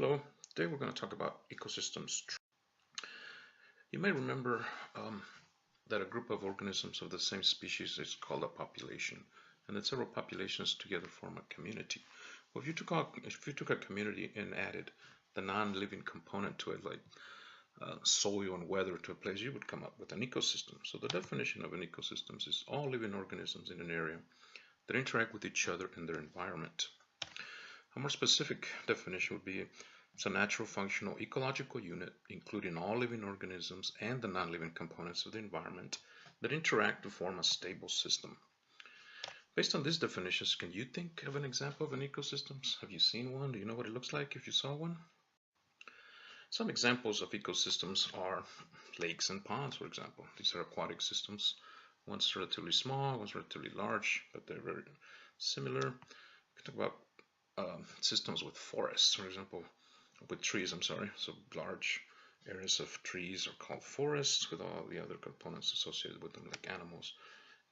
Hello, today we're going to talk about ecosystems. You may remember that a group of organisms of the same species is called a population, and that several populations together form a community. Well, if you took a community and added the non-living component to it, like soil and weather to a place, you would come up with an ecosystem. So the definition of an ecosystem is all living organisms in an area that interact with each other in their environment. A more specific definition would be it's a natural functional ecological unit, including all living organisms and the non-living components of the environment that interact to form a stable system. Based on these definitions, can you think of an example of an ecosystem? Have you seen one? Do you know what it looks like if you saw one? Some examples of ecosystems are lakes and ponds, for example. These are aquatic systems. One's relatively small, one's relatively large, but they're very similar. We can talk about systems with forests, for example, with trees, so large areas of trees are called forests with all the other components associated with them, like animals.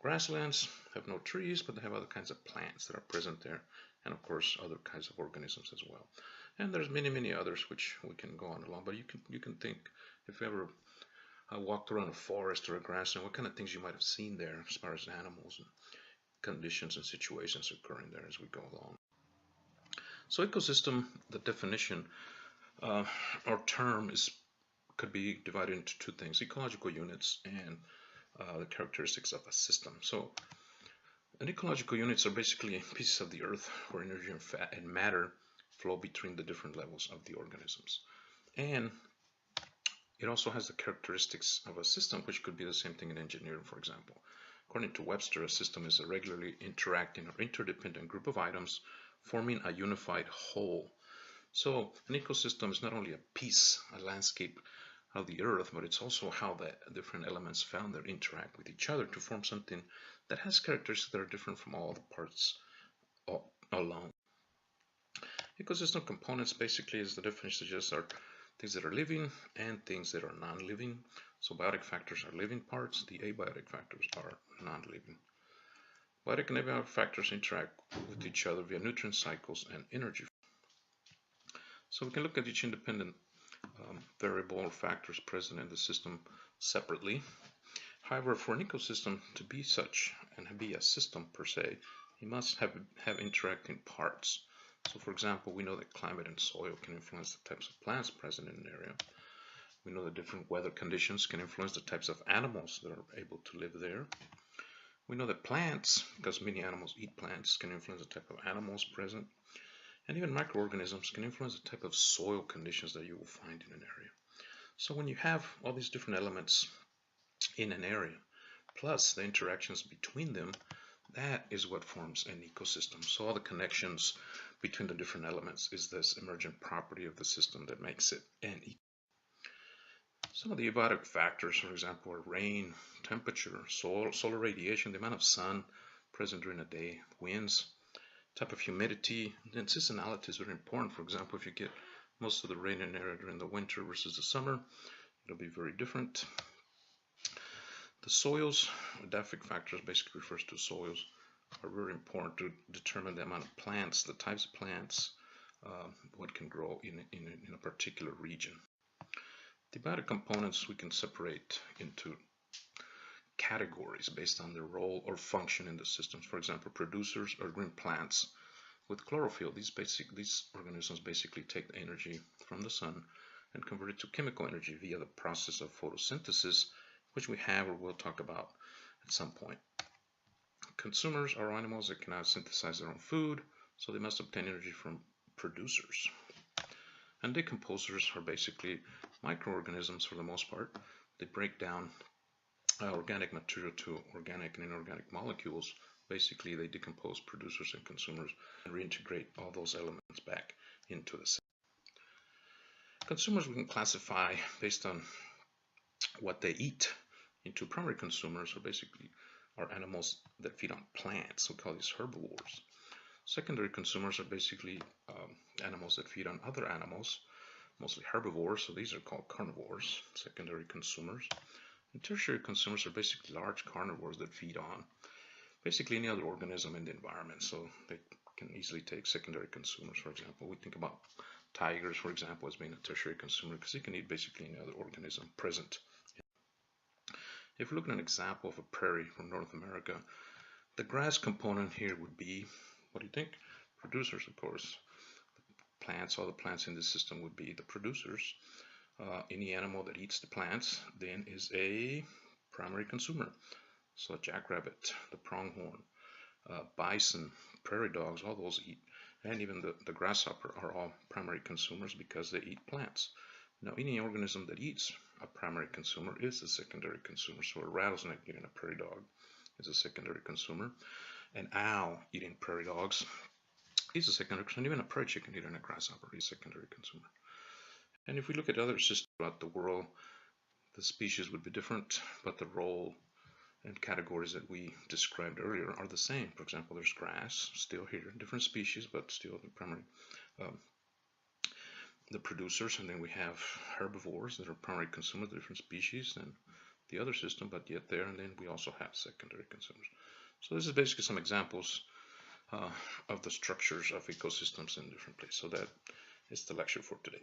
Grasslands have no trees, but they have other kinds of plants that are present there, and of course other kinds of organisms as well. And there's many others which we can go on along, but you can think, if you ever walked around a forest or a grassland, what kind of things you might have seen there as far as animals and conditions and situations occurring there as we go along. So ecosystem, the definition or term could be divided into two things: ecological units and the characteristics of a system. So an ecological units are basically pieces of the earth where energy and fat and matter flow between the different levels of the organisms. And it also has the characteristics of a system, which could be the same thing in engineering, for example. According to Webster, a system is a regularly interacting or interdependent group of items forming a unified whole. So an ecosystem is not only a piece, a landscape of the earth, but it's also how the different elements found there interact with each other to form something that has characteristics that are different from all the parts alone. Ecosystem components, basically, as the definition suggests, are things that are living and things that are non-living. So biotic factors are living parts, the abiotic factors are non-living. Biotic and abiotic factors interact with each other via nutrient cycles and energy. So we can look at each independent variable or factors present in the system separately. However, for an ecosystem to be such and be a system per se, it must have interacting parts. So for example, we know that climate and soil can influence the types of plants present in an area. We know that different weather conditions can influence the types of animals that are able to live there. We know that plants, because many animals eat plants, can influence the type of animals present. And even microorganisms can influence the type of soil conditions that you will find in an area. So when you have all these different elements in an area, plus the interactions between them, that is what forms an ecosystem. So all the connections between the different elements is this emergent property of the system that makes it an ecosystem. Some of the abiotic factors, for example, are rain, temperature, solar radiation, the amount of sun present during a day, winds, type of humidity, and seasonality is very important. For example, if you get most of the rain in an area during the winter versus the summer, it'll be very different. The soils, edaphic factors basically refers to soils, are very important to determine the amount of plants, the types of plants, what can grow in a particular region. The biotic components we can separate into categories based on their role or function in the systems. For example, producers or green plants with chlorophyll. These organisms basically take the energy from the sun and convert it to chemical energy via the process of photosynthesis, which we have or will talk about at some point. Consumers are animals that cannot synthesize their own food, so they must obtain energy from producers. And decomposers are basically microorganisms for the most part. They break down organic material to organic and inorganic molecules. Basically, they decompose producers and consumers and reintegrate all those elements back into the system. Consumers we can classify based on what they eat into primary consumers, or basically are animals that feed on plants. We call these herbivores. Secondary consumers are basically animals that feed on other animals, mostly herbivores, so these are called carnivores, secondary consumers. And tertiary consumers are basically large carnivores that feed on basically any other organism in the environment, so they can easily take secondary consumers. For example, we think about tigers, for example, as being a tertiary consumer because it can eat basically any other organism present. If we look at an example of a prairie from North America, the grass component here would be, what do you think? Producers, of course. Plants, all the plants in this system would be the producers. Any animal that eats the plants then is a primary consumer. So a jackrabbit, the pronghorn, bison, prairie dogs, all those eat. And even the grasshopper are all primary consumers because they eat plants. Now, any organism that eats a primary consumer is a secondary consumer. So a rattlesnake eating a prairie dog is a secondary consumer. An owl eating prairie dogs is a secondary consumer. Even a prairie chicken eating a grasshopper is a secondary consumer. And if we look at other systems throughout the world, the species would be different, but the role and categories that we described earlier are the same. For example, there's grass, still here, different species, but still the primary, the producers, and then we have herbivores that are primary consumers, different species than the other system, but yet there, and then we also have secondary consumers. So this is basically some examples of the structures of ecosystems in different places. So that is the lecture for today.